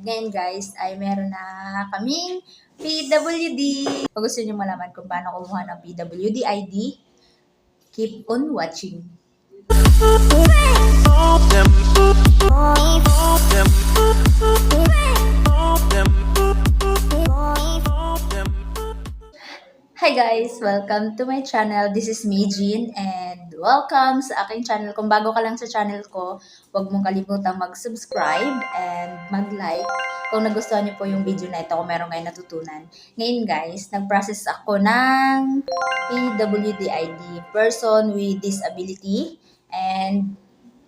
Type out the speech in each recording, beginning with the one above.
ngayon guys ay meron na kaming PWD. Kung gusto niyo malaman kung paano kumuha ng PWD ID, keep on watching. Hi guys! Welcome to my channel. This is me, Jean, and welcome sa aking channel. Kung bago ka lang sa channel ko, huwag mong kalimutang mag-subscribe and mag-like kung nagustuhan niyo po yung video na ito, kung meron kayo natutunan. Ngayon guys, nag-process ako ng PWD ID, Person with Disability, and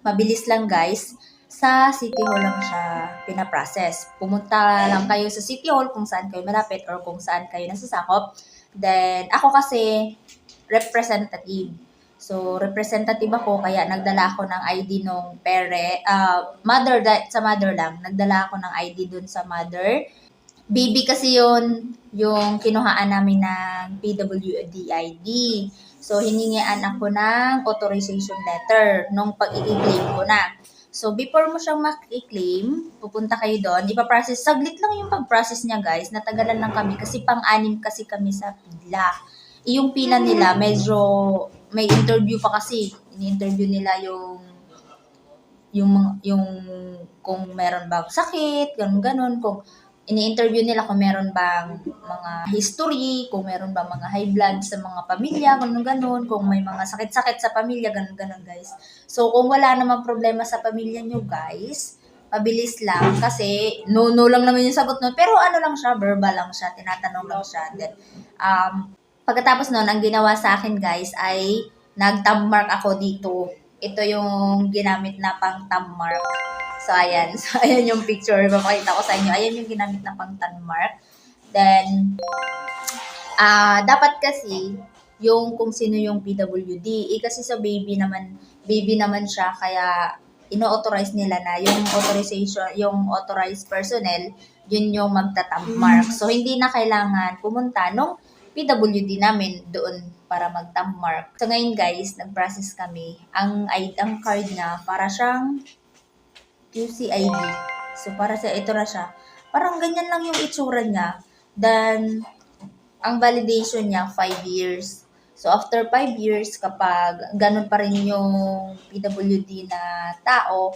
mabilis lang guys. Sa City Hall lang siya pinaprocess. Pumunta lang kayo sa City Hall kung saan kayo malapit or kung saan kayo nasasakop. Then, ako kasi, representative. So, representative ako, kaya nagdala ako ng ID nung mother, sa mother lang. Nagdala ako ng ID dun sa mother. Baby kasi yun, yung kinuhaan namin ng PWD ID. So, hiningian ako ng authorization letter nung pag-i-claim ko na. So, before mo siyang mag-i-claim, pupunta kayo doon, ipaprocess. Saglit lang yung pag-process niya, guys. Natagalan lang kami kasi pang-anim kasi kami sa pila. Yung pila nila, medyo may interview pa kasi. Ini-interview nila yung kung meron bang sakit, ganun, kung ini-interview nila kung meron bang mga history, kung meron bang mga high blood sa mga pamilya, ganun, kung may mga sakit-sakit sa pamilya, ganun, guys. So, kung wala namang problema sa pamilya nyo, guys, mabilis lang kasi no lang naman yung sagot nun. Pero ano lang siya, verbal lang siya, tinatanong lang siya. Then, pagkatapos nun, ang ginawa sa akin, guys, ay nag-thumb mark ako dito. Ito yung ginamit na pang thumb mark. So, ayan. So, ayan yung picture. Papakita ko sa inyo. Ayan yung ginamit na pang thumb mark. Then, dapat kasi, yung kung sino yung PWD. Kasi sa baby naman siya. Kaya, ino-authorize nila na yung authorized personnel, yun yung magta-thumb mark. So, hindi na kailangan pumunta nung PWD namin doon para mag-thumb mark. So, ngayon guys, nag-process kami. Ang card niya, para siyang QCID. So, ito na siya. Parang ganyan lang yung itsura niya. Then, ang validation niya, 5 years. So, after 5 years, kapag ganun pa rin yung PWD na tao,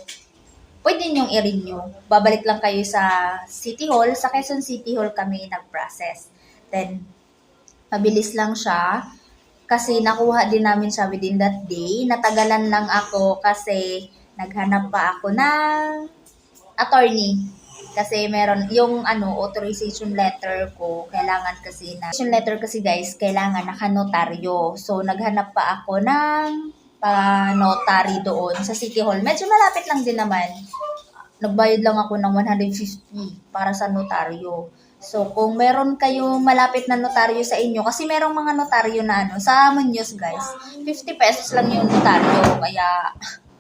pwede niyong i-renew. Babalik lang kayo sa City Hall. Sa Quezon City Hall kami nag-process. Then, mabilis lang siya. Kasi nakuha din namin siya within that day. Natagalan lang ako kasi naghanap pa ako ng attorney. Kasi meron yung authorization letter ko, kailangan kasi authorization letter kasi guys, kailangan naka-notaryo. So, naghanap pa ako ng pa-notary doon sa City Hall. Medyo malapit lang din naman. Nagbayad lang ako ng 150 para sa notaryo. So, kung meron kayong malapit na notaryo sa inyo, kasi merong mga notaryo na sa Muñoz guys, 50 pesos lang yung notaryo. Kaya,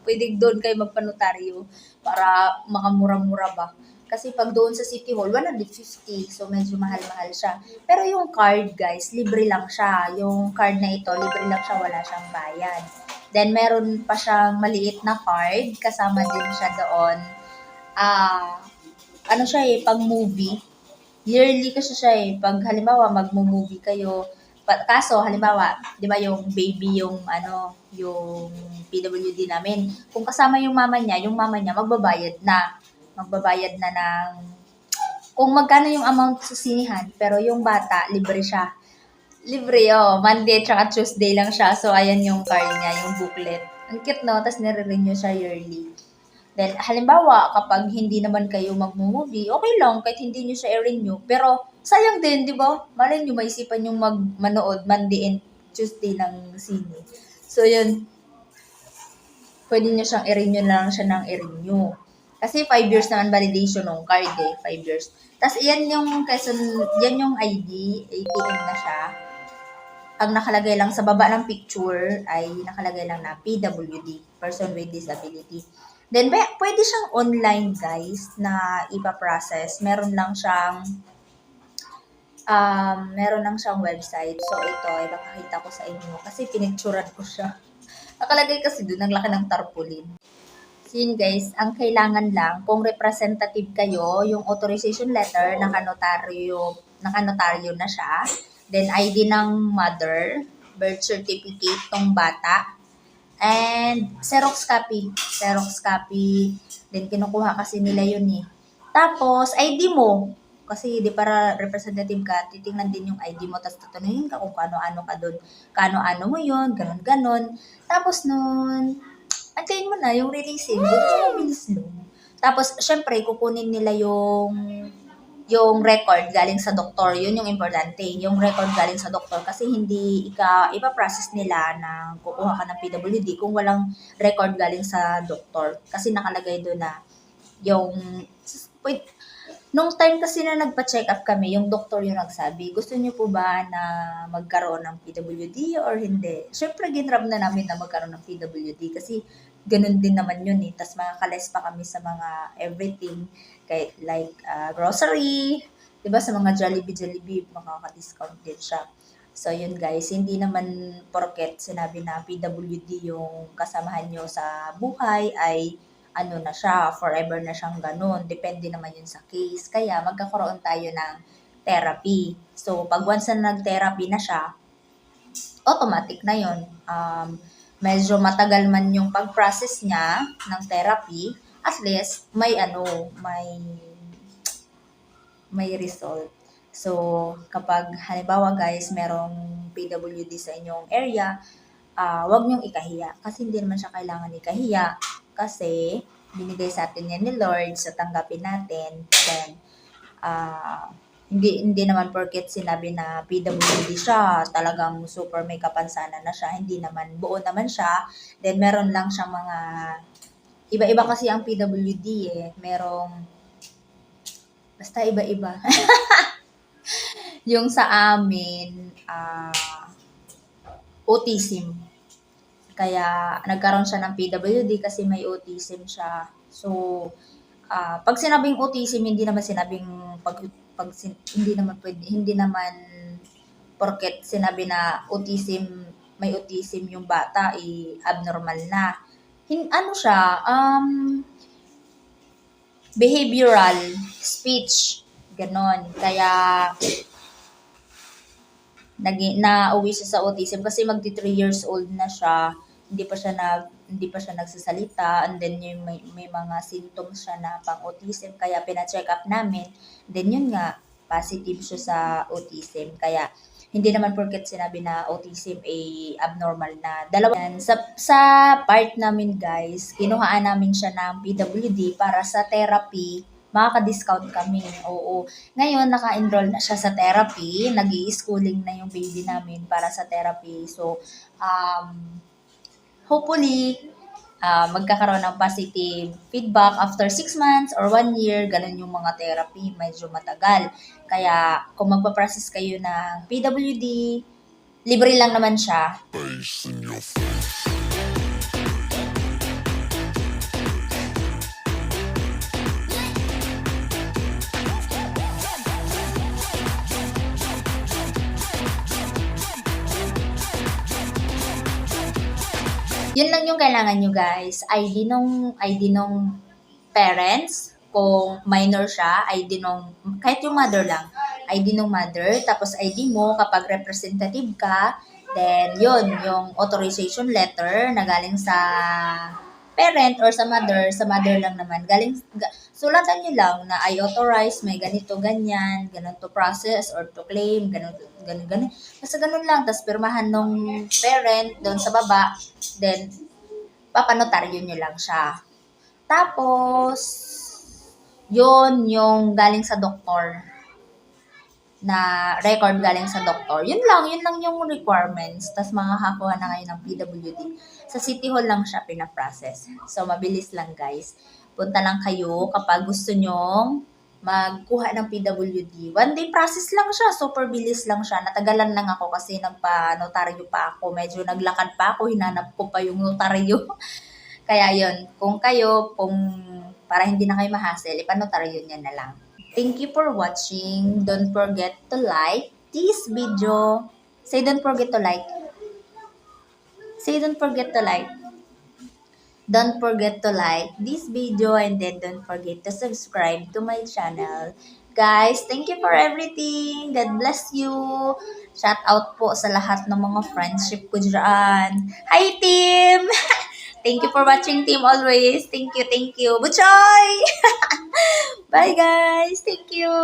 pwede doon kayo magpa-notaryo para makamura-mura ba. Kasi pag doon sa City Hall, 150. So, medyo mahal-mahal siya. Pero yung card, guys, libre lang siya. Yung card na ito, libre lang siya, wala siyang bayad. Then, meron pa siyang maliit na card. Kasama din siya doon. Pang movie. Yearly kasi siya Pag halimbawa, mag-movie kayo. Kaso, halimbawa, di ba yung baby, yung PWD namin. Kung kasama yung mama niya magbabayad na ng kung magkano yung amount sa sinihan, pero yung bata, libre siya. Libre, Monday tsaka Tuesday lang siya. So, ayan yung card niya, yung booklet. Ang cute, no? Tapos nire-renew siya yearly. Then, halimbawa, kapag hindi naman kayo mag-movie, okay lang, kahit hindi nyo siya i-renew. Pero, sayang din, di ba? Malay nyo, maisipan yung manood Monday and Tuesday ng sine. So, yun. Pwede nyo siyang i-renew na lang siya ng i-renew. Kasi 5 years naman validation ng card 5 years. Tapos, yan yung ID, ATM na siya. Ang nakalagay lang sa baba ng picture ay nakalagay lang na PWD, Person with Disability. Then, pwede siyang online, guys, na ipaprocess. Meron lang siyang website. So, ito, ipapakita ko sa inyo. Kasi pinicturan ko siya. Nakalagay kasi doon, ang laki ng tarpaulin. Yun guys, ang kailangan lang, kung representative kayo, yung authorization letter, nakanotaryo na siya. Then ID ng mother, birth certificate tong bata, and Xerox copy. Xerox copy. Then kinukuha kasi nila yun eh. Tapos, ID mo. Kasi di para representative ka, titingnan din yung ID mo, tapos tatanungin ka kung kano-ano ka doon. Kano-ano mo yun, ganon-ganon. Tapos nun, antayin mo na yung releasing. Buti mabilis lang. Tapos, syempre, kukunin nila yung record galing sa doktor. Yun yung importante. Yung record galing sa doktor. Kasi hindi ipa-process nila na kukuha ka ng PWD kung walang record galing sa doktor. Kasi nakalagay doon na yung... Wait, nung time kasi na nagpa-check up kami, yung doktor yung nagsabi, gusto niyo po ba na magkaroon ng PWD or hindi? Syempre, ginrab na namin na magkaroon ng PWD kasi ganun din naman yun eh. Tapos makakales pa kami sa mga everything, like grocery, diba sa mga Jollibee, makaka-discount din siya. So yun guys, hindi naman porket sinabi na PWD yung kasamahan nyo sa buhay ay ano na siya, forever na siyang ganun. Depende naman yun sa case. Kaya magkakaroon tayo ng therapy. So pag once na nag-therapy na siya, automatic na yun. Medyo matagal man yung pag-process niya ng therapy, at least may result. So, kapag halimbawa guys, merong PWD sa inyong area, wag niyong ikahiya. Kasi hindi naman siya kailangan ikahiya. Kasi, binigay sa atin yan ni Lord, so tanggapin natin. Then, hindi naman porket sinabi na PWD siya, talagang super may kapansanan na siya. Hindi naman, buo naman siya. Then, meron lang siyang mga, iba-iba kasi ang PWD eh. Basta iba-iba. Yung sa amin, autism. Kaya nagkaroon siya ng PWD kasi may autism siya. So, pag sinabing autism, hindi naman sinabing hindi naman porket sinabi na may autism yung bata, abnormal na. Ano siya, behavioral, speech, ganon. Kaya, nauwi siya sa autism kasi magti 3 years old na siya, hindi pa siya nagsasalita, and then yung may mga symptoms siya na pang autism, kaya pina-check up namin, then yun nga, positive siya sa autism. Kaya hindi naman porket sinabi na autism abnormal na. Dalawa yan. Sa part namin guys, kinuhaan namin siya ng PWD para sa therapy, makaka-discount kami. Oo. Ngayon, naka-enroll na siya sa therapy. Nag-i-schooling na yung baby namin para sa therapy. So, hopefully, magkakaroon ng positive feedback after 6 months or 1 year. Ganun yung mga therapy. Medyo matagal. Kaya, kung magpa-process kayo ng PWD, libre lang naman siya. Yun lang yung kailangan nyo guys. ID nung parents, kung minor siya, kahit yung mother lang, ID nung mother, tapos ID mo kapag representative ka, then yun, yung authorization letter na galing sa parent or sa mother lang naman. Sulatan nyo lang na I authorize, may ganito, ganyan, ganun to process or to claim, ganun. Basta ganun lang, tapos pirmahan nung parent doon sa baba, then papanotaryo nyo lang siya. Tapos, yun yung galing sa doktor, na record galing sa doktor. Yun lang yung requirements. Tapos makakakuha na ngayon ng PWD. Sa City Hall lang siya pinaprocess. So, mabilis lang guys. Punta lang kayo kapag gusto nyong magkuha ng PWD. 1 day process lang siya. Super bilis lang siya. Natagalan lang ako kasi nagpa-notaryo pa ako. Medyo naglakad pa ako. Hinanap ko pa yung notaryo. Kaya yun, kung para hindi na kayo ma-hassle, ipanotaryo niya na lang. Thank you for watching. Don't forget to like this video. Say don't forget to like. Say don't forget to like. Don't forget to like this video and then don't forget to subscribe to my channel. Guys, thank you for everything. God bless you. Shout out po sa lahat ng mga friendship ko dyan. Hi, team! Thank you for watching, team, always. Thank you, thank you. Buchoy! Bye, guys. Thank you.